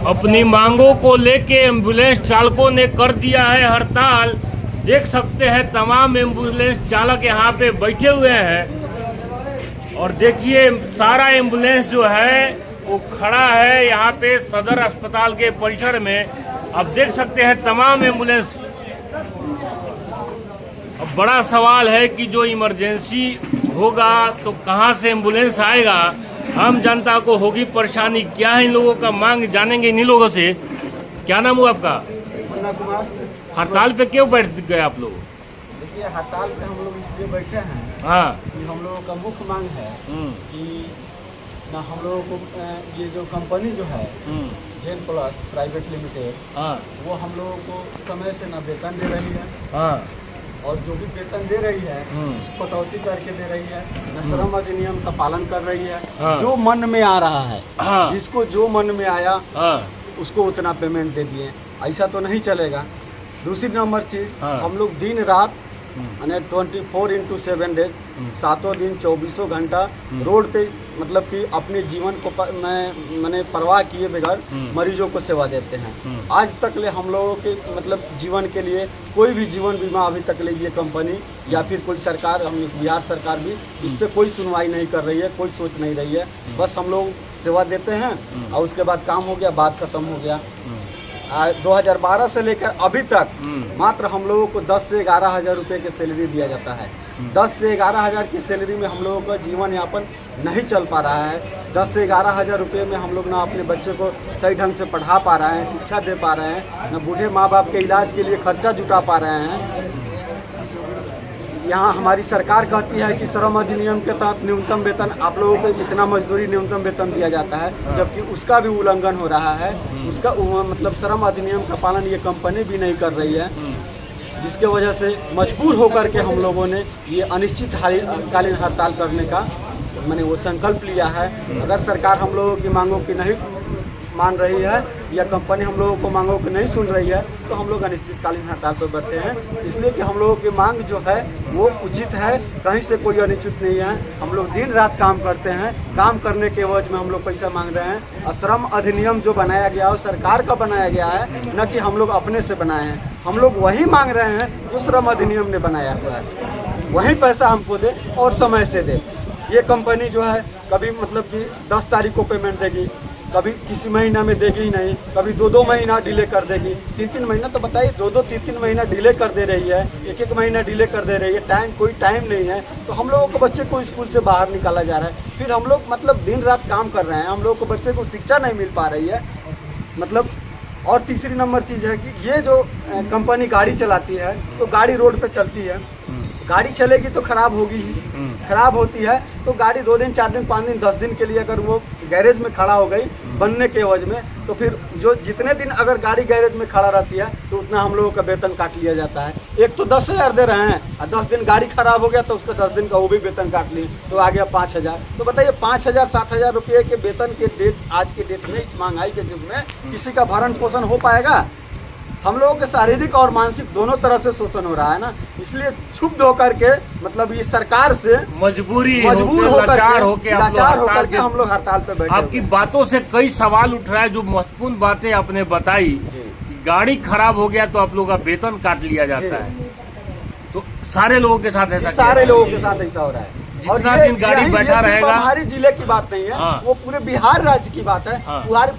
अपनी मांगों को लेके एम्बुलेंस चालकों ने कर दिया है हड़ताल। देख सकते हैं तमाम एम्बुलेंस चालक यहाँ पे बैठे हुए हैं और देखिए सारा एम्बुलेंस जो है वो खड़ा है यहाँ पे सदर अस्पताल के परिसर में। अब देख सकते हैं तमाम एम्बुलेंस। अब बड़ा सवाल है कि जो इमरजेंसी होगा तो कहाँ से एम्बुलेंस आएगा। आम जनता को होगी परेशानी। क्या है इन लोगों का मांग, जानेंगे इन्हीं लोगों से। क्या नाम हुआ आपका? मुन्ना कुमार। हड़ताल पे क्यों बैठ गए आप लोग? देखिए हड़ताल पे हम लोग इसलिए बैठे हैं कि हम लोगों का मुख्य मांग है कि ना हम लोगों को ये जो कंपनी जो है जेन प्लस प्राइवेट लिमिटेड वो हम लोगों को समय से ना वेतन दे रही है और जो भी वेतन दे रही है उसको कटौती करके दे रही है, न श्रम अधिनियम का पालन कर रही है। जो मन में आ रहा है, जिसको जो मन में आया उसको उतना पेमेंट दे दिए। ऐसा तो नहीं चलेगा। दूसरी नंबर चीज़, हम लोग दिन रात यानी 24x7 डेज, 7 दिन 24 घंटा रोड पे मतलब कि अपने जीवन को मैंने परवाह किए बगैर मरीजों को सेवा देते हैं। आज तक ले हम लोगों के मतलब जीवन के लिए कोई भी जीवन बीमा अभी तक ले ये कंपनी या फिर कोई सरकार, हम बिहार सरकार भी इस पर कोई सुनवाई नहीं कर रही है, कोई सोच नहीं रही है। बस हम लोग सेवा देते हैं और उसके बाद काम हो गया, बात खत्म हो गया। 2012 से लेकर अभी तक मात्र हम लोगों को 10 से 11 हज़ार रुपये की सैलरी दिया जाता है। 10 से 11 हज़ार की सैलरी में हम लोगों का जीवन यापन नहीं चल पा रहा है। 10 से 11 हज़ार रुपये में हम लोग ना अपने बच्चे को सही ढंग से पढ़ा पा रहे हैं, शिक्षा दे पा रहे हैं, न बूढ़े माँ बाप के इलाज के लिए खर्चा जुटा पा रहे हैं। यहाँ हमारी सरकार कहती है कि श्रम अधिनियम के तहत न्यूनतम वेतन आप लोगों को इतना मजदूरी न्यूनतम वेतन दिया जाता है, जबकि उसका भी उल्लंघन हो रहा है। उसका मतलब श्रम अधिनियम का पालन ये कंपनी भी नहीं कर रही है, जिसके वजह से मजबूर होकर के हम लोगों ने ये अनिश्चितकालीन हड़ताल करने का मैंने वो संकल्प लिया है। अगर सरकार हम लोगों की मांगों की नहीं मान रही है या कंपनी हम लोगों को मांगों को नहीं सुन रही है तो हम लोग अनिश्चितकालीन हड़ताल पर बैठे हैं। इसलिए कि हम लोगों की मांग जो है वो उचित है, कहीं से कोई अनुचित नहीं है। हम लोग दिन रात काम करते हैं, काम करने के एवज में हम लोग पैसा मांग रहे हैं। और श्रम अधिनियम जो बनाया गया है सरकार का बनाया गया है, न कि हम लोग अपने से बनाए हैं। हम लोग वही मांग रहे हैं जो श्रम अधिनियम ने बनाया हुआ है, वही पैसा हमको दे और समय से दे। ये कंपनी जो है कभी मतलब कि 10 तारीख को पेमेंट देगी, कभी किसी महीना में देगी ही नहीं, कभी 2-2 महीना डिले कर देगी, 3-3 महीना तो बताइए 2-2 3-3 महीना डिले कर दे रही है, 1-1 महीना डिले कर दे रही है। कोई टाइम नहीं है। तो हम लोगों को बच्चे को स्कूल से बाहर निकाला जा रहा है, फिर हम लोग मतलब दिन रात काम कर रहे हैं, हम लोग को बच्चे को शिक्षा नहीं मिल पा रही है मतलब। और तीसरी नंबर चीज़ है कि ये जो कंपनी गाड़ी चलाती है तो गाड़ी रोड पे चलती है, गाड़ी चलेगी तो खराब होगी ही। खराब होती है तो गाड़ी 2 दिन 4 दिन 5 दिन 10 दिन के लिए अगर वो गैरेज में खड़ा हो गई बनने के एवज में, तो फिर जो जितने दिन अगर गाड़ी गैरेज में खड़ा रहती है तो उतना हम लोगों का वेतन काट लिया जाता है। एक तो 10,000 दे रहे हैं और 10 दिन गाड़ी खराब हो गया तो उसका 10 दिन का वो भी वेतन काट लिए तो आ गया 5,000। तो बताइए 5,000 7,000 रुपये के वेतन के डेट आज के डेट में, इस महंगाई के युग में किसी का भरण पोषण हो पाएगा? हम लोगों के शारीरिक और मानसिक दोनों तरह से शोषण हो रहा है ना। इसलिए क्षुब्ध होकर के मतलब ये सरकार से मजबूर होकर के हम लोग हड़ताल पे बैठे। आपकी बातों से कई सवाल उठ रहा है। जो महत्वपूर्ण बातें आपने बताई, गाड़ी खराब हो गया तो आप लोगों का वेतन काट लिया जाता है, तो सारे लोगों के साथ ऐसा हो रहा है। जितना दिन गाड़ी बैठा रहेगा। हमारे जिले की बात नहीं है, वो पूरे बिहार राज्य की बात है।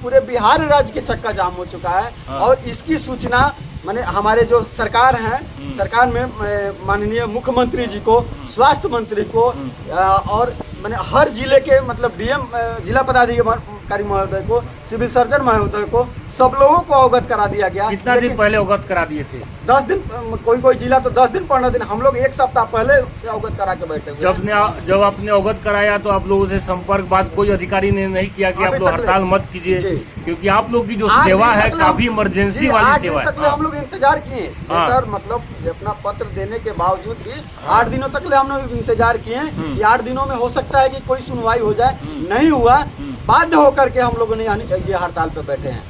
पूरे बिहार राज्य के चक्का जाम हो चुका है और इसकी सूचना माने हमारे जो सरकार हैं, सरकार में माननीय मुख्यमंत्री जी को, स्वास्थ्य मंत्री को और माने हर जिले के मतलब डीएम, जिला पदाधिकारी महोदय को, सिविल सर्जन महोदय को, सब लोगों को अवगत करा दिया गया। कितना दिन पहले अवगत करा दिए थे? 10 दिन, कोई जिला तो 10 दिन 15 दिन, हम लोग 1 सप्ताह पहले से अवगत करा के बैठे हुए। जब आपने अवगत कराया तो आप लोगों से संपर्क बात कोई अधिकारी ने नहीं किया कि आप लोग हड़ताल मत कीजिए, क्योंकि आप लोग की जो सेवा है काफी इमरजेंसी वाली सेवा है। हम लोग इंतजार किए, मतलब अपना पत्र देने के बावजूद भी 8 दिनों तक हम लोग इंतजार किए कि 8 दिनों में हो सकता है कि कोई सुनवाई हो जाए। नहीं हुआ, बाध्य होकर के हम लोगों ने ये हड़ताल पे बैठे हैं।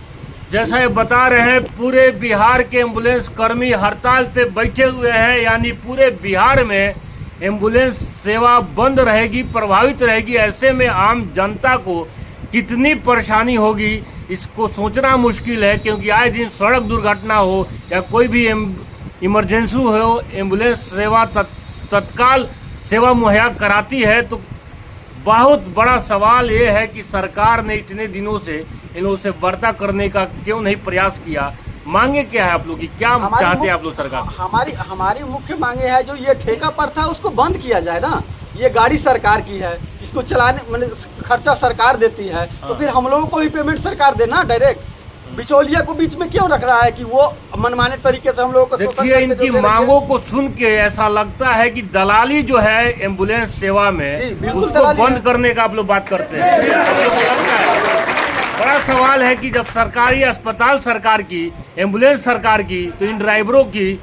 जैसा ये बता रहे हैं, पूरे बिहार के एम्बुलेंस कर्मी हड़ताल पे बैठे हुए हैं, यानी पूरे बिहार में एम्बुलेंस सेवा बंद रहेगी, प्रभावित रहेगी। ऐसे में आम जनता को कितनी परेशानी होगी इसको सोचना मुश्किल है, क्योंकि आए दिन सड़क दुर्घटना हो या कोई भी इमरजेंसी हो, एम्बुलेंस सेवा तत्काल सेवा मुहैया कराती है। तो बहुत बड़ा सवाल ये है कि सरकार ने इतने दिनों से इन लोगों से वार्ता करने का क्यों नहीं प्रयास किया। मांगे क्या है आप लोग की, क्या चाहते हैं आप लोग सरकार? हमारी मुख्य मांगे है जो ये ठेका पर था उसको बंद किया जाए ना। ये गाड़ी सरकार की है, इसको चलाने मैंने खर्चा सरकार देती है, तो फिर हम लोगों को भी पेमेंट सरकार देना डायरेक्ट। बिचौलिया को बीच में क्यों रख रहा है कि वो मनमाने तरीके से हम लोगों को? देखिए, इनकी मांगों को सुन के ऐसा लगता है कि दलाली जो है एम्बुलेंस सेवा में उसको बंद करने का आप लोग बात करते हैं। आप लोगों को लगता है? बड़ा सवाल है कि जब सरकारी अस्पताल सरकार की, एम्बुलेंस सरकार की, तो इन ड्राइवरों की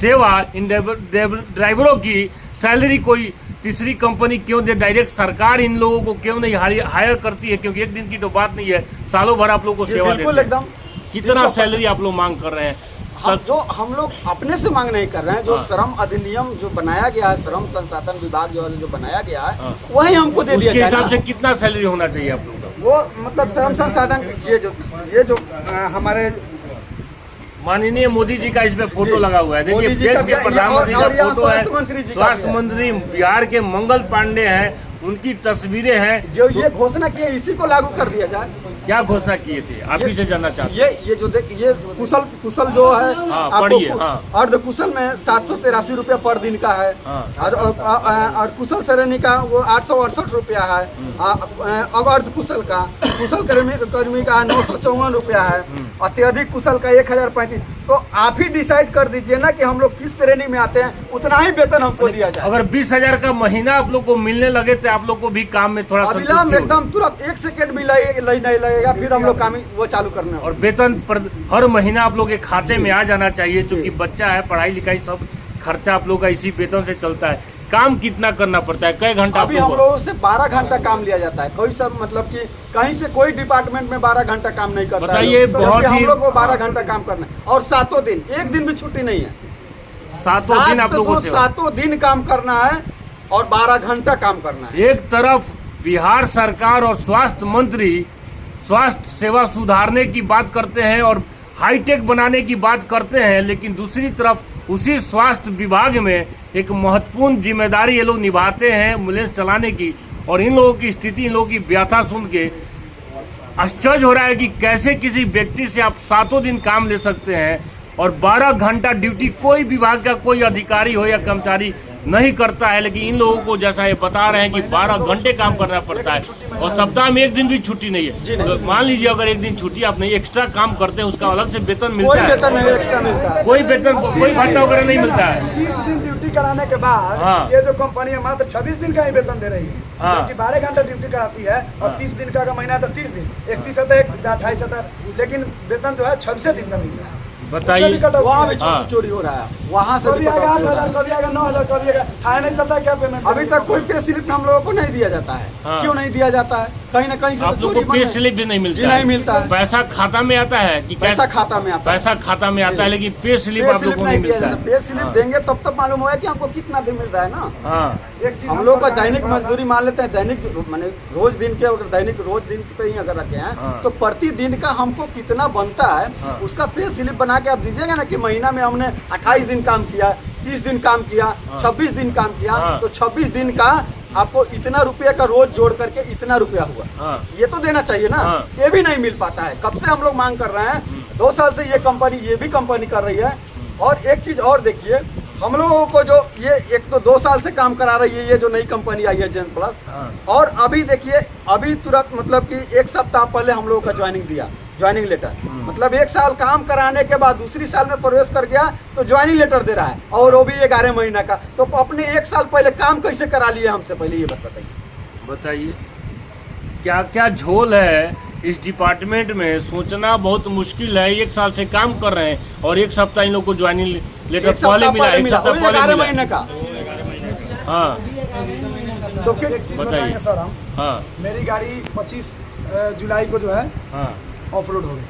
सेवा, इन ड्राइवरों की सैलरी कोई तीसरी कंपनी क्यों दे? डायरेक्ट सरकार इन लोगों को क्यों नहीं हायर करती है? क्योंकि एक दिन की तो बात नहीं है, सालों भर आप लोग को सेवा देते हैं। एकदम कितना सैलरी आप लोग मांग कर रहे हैं? हम लोग अपने से मांग नहीं कर रहे हैं, जो श्रम अधिनियम जो बनाया गया है, श्रम संसाधन विभाग जो बनाया गया है, वही हमको दे दिया जाए। उसके हिसाब से कितना सैलरी होना चाहिए आप लोग का? वो मतलब श्रम संसाधन ये जो हमारे माननीय मोदी जी का इसमें फोटो लगा हुआ है। देखिए, देश के प्रधानमंत्री का फोटो है, स्वास्थ्य मंत्री बिहार के मंगल पांडे हैं, उनकी तस्वीरें हैं। जो ये घोषणा की है इसी को लागू कर दिया जाए। क्या घोषणा किए थे आप ही से जानना चाहते हैं? ये जो ये कुशल जो है, पढ़िए। अर्ध कुशल में 783 रुपया पर दिन का है, और कुशल श्रेणी का वो 868 रुपया है, अर्ध कुशल का, कुशल कर्मी का 954 रुपया है, अत्यधिक कुशल का 1035। तो आप ही डिसाइड कर दीजिए ना कि हम लोग किस श्रेणी में आते हैं, उतना ही वेतन हमको दिया जाए। अगर 20,000 का महीना आप लोग को मिलने लगे तो आप लोग को भी काम में थोड़ा एकदम तुरंत 1 सेकेंड भी नहीं लगेगा, फिर हम लोग काम वो चालू करने। और वेतन हर महीना आप लोग के खाते में आ जाना चाहिए, क्योंकि बच्चा है, पढ़ाई लिखाई सब खर्चा आप लोग का इसी वेतन से चलता है। काम कितना करना पड़ता है, कई घंटा? अभी हम लोगों से 12 घंटा काम लिया जाता है। कोई सब मतलब कि कहीं से कोई डिपार्टमेंट में 12 घंटा काम नहीं करता है। ये बहुत हम लोग को 12 घंटा काम करना है, और 7 दिन, एक दिन भी छुट्टी नहीं है। 7 दिन आप लोगों से 7 दिन काम करना है और 12 घंटा काम करना है। एक तरफ बिहार सरकार और स्वास्थ्य मंत्री स्वास्थ्य सेवा सुधारने की बात करते हैं और हाईटेक बनाने की बात करते हैं, लेकिन दूसरी तरफ उसी स्वास्थ्य विभाग में एक महत्वपूर्ण जिम्मेदारी ये लोग निभाते हैं एम्बुलेंस चलाने की। और इन लोगों की स्थिति, इन लोगों की व्यथा सुन के आश्चर्य हो रहा है कि कैसे किसी व्यक्ति से आप 7 दिन काम ले सकते हैं और 12 घंटा ड्यूटी कोई विभाग का कोई अधिकारी हो या कर्मचारी नहीं करता है। लेकिन इन लोगों को जैसा ये बता रहे हैं कि 12 घंटे काम करना पड़ता है और सप्ताह में एक दिन भी छुट्टी नहीं है। तो मान लीजिए अगर एक दिन छुट्टी आप नहीं एक्स्ट्रा काम करते हैं, उसका अलग से वेतन मिलता है? कोई वेतन, कोई भत्ता वगैरह नहीं मिलता है। 30 दिन ड्यूटी कराने के बाद ये जो कंपनी है मात्र 26 दिन का ही वेतन दे रही है, क्योंकि 12 घंटा ड्यूटी कराती है और 30 दिन का महीना तो 30 दिन, 31 है तो 28 है, लेकिन वेतन जो है 26 दिन का मिलता है। बताइए, वहाँ भी चोरी हो रहा है, वहाँ से कभी आएगा 8,000, कभी आएगा 9,000, कभी आएगा, थाने नहीं चलता क्या पेमेंट? अभी तक कोई पे स्लिप हम लोगों को नहीं दिया जाता है। क्यों नहीं दिया जाता है? कहीं ना कहीं से आप लोग को पे स्लिप भी नहीं मिलता? नहीं मिलता है। पैसा खाता में आता है कि पैसा खाता में आता है? पैसा खाता में आता है, लेकिन पे स्लिप आप लोग को नहीं मिलता है। पे स्लिप देंगे तब तक मालूम होगा कि हमको कितना दिन मिल रहा है ना। एक चीज हम लोग का दैनिक मजदूरी मान लेते हैं, दैनिक माने रोज दिन के, अगर दैनिक रोज दिन पे ही अगर रखे हैं तो प्रतिदिन का हमको कितना बनता है उसका पे स्लिप बना के आप दीजिएगा ना कि महीना में हमने 28 दिन काम किया, 30 दिन काम किया, 26 दिन काम किया, तो 26 दिन का आपको इतना रुपया का रोज जोड़ करके इतना रुपया हुआ, ये तो देना चाहिए ना। ये भी नहीं मिल पाता है। कब से हम लोग मांग कर रहे हैं, 2 साल से ये भी कंपनी कर रही है। और एक चीज और देखिए, हम लोगों को जो ये एक तो 2 साल से काम करा रही है ये जो नई कंपनी आई है जेन प्लस, और अभी देखिए अभी तुरंत मतलब कि 1 सप्ताह पहले हम लोगों का ज्वाइनिंग लेटर, मतलब 1 साल काम कराने के बाद दूसरी साल में प्रवेश कर गया तो ज्वाइनिंग लेटर दे रहा है, और वो भी 11 महीना का। तो अपने 1 साल पहले काम कैसे करा लिए हमसे? पहले ये बताइए क्या क्या झोल है इस डिपार्टमेंट में, सोचना बहुत मुश्किल है। 1 साल से काम कर रहे हैं और 1 सप्ताह इन लोग को ज्वाइनिंग लेटर पहले मिला, 1 सप्ताह पहले 11 महीने का। हाँ तो फिर एक चीज बताएंगे सर हम। हाँ, मेरी गाड़ी 25 जुलाई को जो है ऑफ रोड हो गई।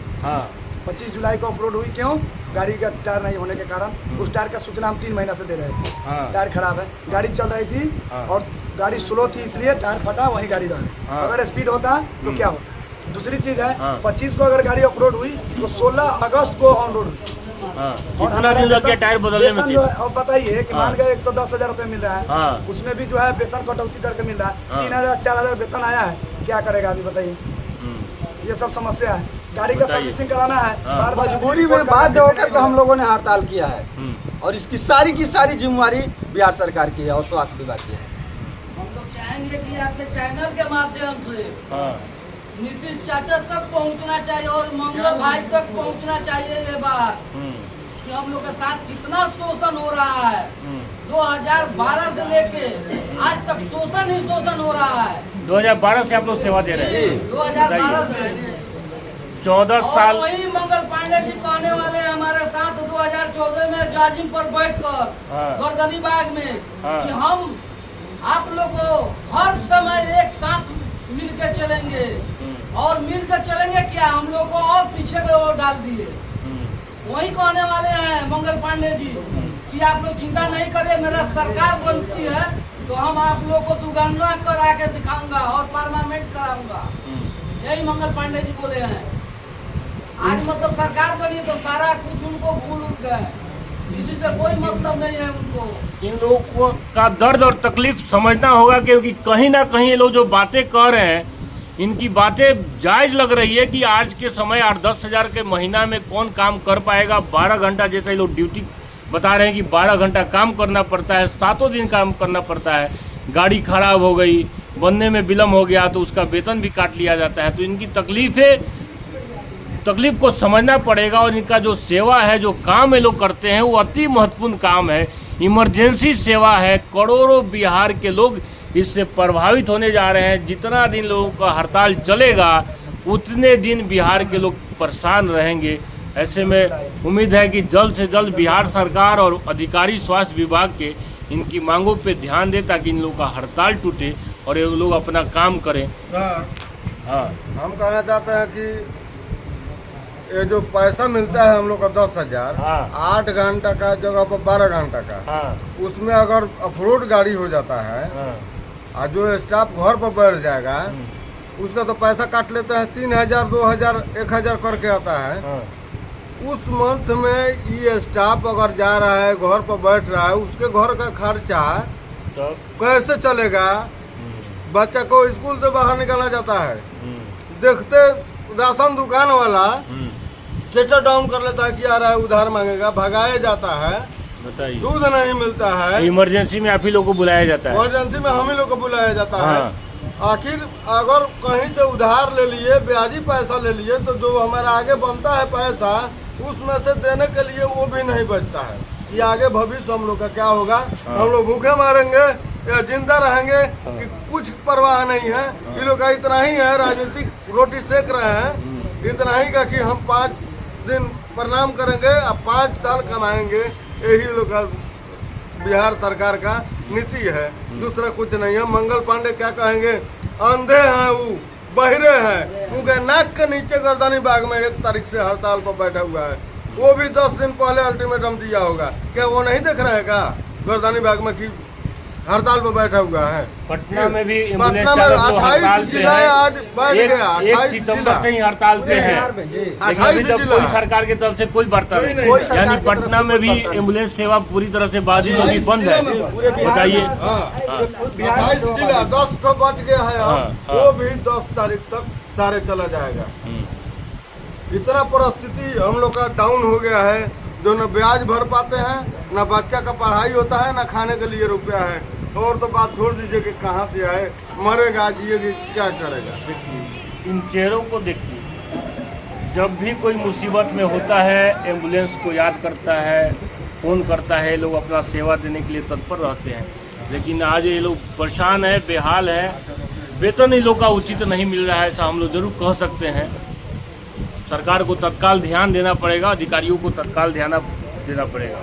25 जुलाई को ऑफ रोड हुई, क्यों? गाड़ी का टायर नहीं होने के कारण। उस टायर का सूचना हम 3 महीना से दे रहे थे। टायर खराब है, गाड़ी चल रही थी और गाड़ी स्लो थी, इसलिए टायर फटा, वही गाड़ी रहा। अगर स्पीड होता तो क्या होता? दूसरी चीज है हाँ। 25 को अगर गाड़ी ऑफ रोड हुई तो 16 अगस्त को ऑन रोड हुई। हाँ, और कितना हमारा दिन लग गया वेतन- टायर बदलने में वेतन से? जो है, और बताइए कि हाँ। मान गए एक तो 10,000 रुपये मिल रहा है, हाँ। उसमें भी जो है वेतन कटौती करके मिल रहा है, हाँ। 3,000 4,000 वेतन आया है, क्या करेगा अभी बताइए। हम्म, ये सब समस्या है, गाड़ी का बताइए। सर्विसिंग कराना है, हाँ। बार-बार मजबूरी में बाध्य होकर के हम लोगों ने हड़ताल किया है हम्म, और इसकी सारी की सारी जिम्मेवारी बिहार सरकार की है और स्वास्थ्य विभाग की है। हम लोग चाहेंगे कि आपके चैनल के माध्यम से हाँ, नीतीश चाचा तक पहुंचना चाहिए और मंगल भाई तक पहुंचना चाहिए ये बात हम्म, कि हम लोग के साथ कितना शोषण हो रहा है। हम्म। 2012 से लेके आज तक शोषण ही शोषण हो रहा है। 2012 से आप लोग सेवा दे रहे हैं? 2012 से 14 और साल। वही मंगल पांडे जी कहने वाले हमारे साथ 2014 में जाजिम पर बैठकर हाँ। गर्दनी बाग में हाँ। कि हम आप लोग को हर समय एक साथ मिल के चलेंगे और मिल कर चलेंगे क्या, हम लोग को और पीछे की ओर डाल दिए। वही कहने वाले हैं मंगल पांडे जी कि आप लोग चिंता नहीं करें, मेरा सरकार बनती है तो हम आप लोग को दुगना करा के दिखाऊंगा और परमानेंट कराऊंगा। यही मंगल पांडे जी बोले हैं। आज मतलब सरकार बनी तो सारा कुछ उनको भूल गए, किसी से कोई मतलब नहीं है उनको। इन लोगों को का दर्द और तकलीफ समझना होगा, क्योंकि कहीं ना कहीं ये लोग जो बातें कह रहे हैं इनकी बातें जायज लग रही है कि आज के समय 8-10 हज़ार के महीना में कौन काम कर पाएगा। 12 घंटा जैसे ये लोग ड्यूटी बता रहे हैं कि 12 घंटा काम करना पड़ता है, 7 दिन काम करना पड़ता है। गाड़ी खराब हो गई, बनने में विलम्ब हो गया तो उसका वेतन भी काट लिया जाता है। तो इनकी तकलीफ को समझना पड़ेगा और इनका जो सेवा है, जो काम ये लोग करते हैं वो अति महत्वपूर्ण काम है, इमरजेंसी सेवा है। करोड़ों बिहार के लोग इससे प्रभावित होने जा रहे हैं। जितना दिन लोगों का हड़ताल चलेगा उतने दिन बिहार के लोग परेशान रहेंगे। ऐसे में उम्मीद है कि जल्द से जल्द बिहार सरकार और अधिकारी स्वास्थ्य विभाग के इनकी मांगों पे ध्यान दे ताकि इन लोगों का हड़ताल टूटे और ये लोग अपना काम करें। सर, हाँ, हम कहना चाहते हैं कि ये जो पैसा मिलता है हम लोग का 10,000, हाँ। 8 घंटा का जगह पर 12 घंटा का, हाँ, उसमें अगर अफरोड गाड़ी हो जाता है हाँ, और जो स्टाफ घर पर बैठ जाएगा उसका तो पैसा काट लेते हैं, 3,000, 2,000, 1,000 करके आता है। हाँ, उस मंथ में ये स्टाफ अगर जा रहा है घर पर बैठ रहा है, उसके घर का खर्चा तब कैसे चलेगा? बच्चा को स्कूल से बाहर निकाला जाता है, हम्म, देखते राशन दुकान वाला हम्म, सेटल डाउन कर लेता है कि आ रहा है उधार मांगेगा, भगाया जाता है, बताइए। दूध नहीं मिलता है, इमरजेंसी में आप ही लोग को बुलाया जाता है। इमरजेंसी में हम ही लोग को बुलाया जाता हाँ। है। आखिर अगर कहीं से उधार ले लिए, ब्याजी पैसा ले लिए, तो जो हमारा आगे बनता है पैसा उसमें से देने के लिए वो भी नहीं बचता है। ये आगे भविष्य हम लोग का क्या होगा? हम लोग भूखे मारेंगे या जिंदा रहेंगे कि कुछ परवाह नहीं है। ये लोग का इतना ही है, राजनीतिक रोटी सेक रहे हैं, इतना ही का कि हम 5 दिन प्रणाम करेंगे और 5 साल कमाएंगे। यही लोग का बिहार सरकार का नीति है, दूसरा कुछ नहीं है। मंगल पांडे क्या कहेंगे? अंधे हैं, वो बहिरे हैं, उनके नाक के नीचे गर्दनी बाग में 1 तारीख से हड़ताल पर बैठा हुआ है। वो भी 10 दिन पहले अल्टीमेटम दिया होगा, क्या वो नहीं देख रहे हैं का गर्दनी बाग में कि हड़ताल पर बैठा हुआ है? पटना में भी एम्बुलेंस पटना में चालक लोग 28 हड़ताल पे जिला हैं। आज बैठ गया, 1 28 सितंबर से ही हड़ताल पे है, लेकिन अभी 28 तक जिला कोई सरकार की तरफ से कोई वार्ता कोई नहीं। नहीं है। यानी पटना में भी एम्बुलेंस सेवा पूरी तरह से बाधित होगी, बंद है। बताइए। हाँ, बिहार 28 में जिला 10 तो बच गया है, हाँ, अब हाँ। वो भी 10 तारीख तक सारे चला जाएगा। इतना परिस्थिति हम लोग का डाउन हो गया है, जो न ब्याज भर पाते हैं, न बच्चा का पढ़ाई होता है, न खाने के लिए रुपया है। और तो बात छोड़ दीजिए कि कहाँ से आए, मरेगा, जिएगी, क्या करेगा? इन चेहरों को देखिए, जब भी कोई मुसीबत में होता है एम्बुलेंस को याद करता है, फ़ोन करता है, लोग अपना सेवा देने के लिए तत्पर रहते हैं। लेकिन आज ये लोग परेशान है, बेहाल है, वेतन इन लोग का उचित नहीं मिल रहा है, ऐसा हम लोग जरूर कह सकते हैं। सरकार को तत्काल ध्यान देना पड़ेगा, अधिकारियों को तत्काल ध्यान देना पड़ेगा।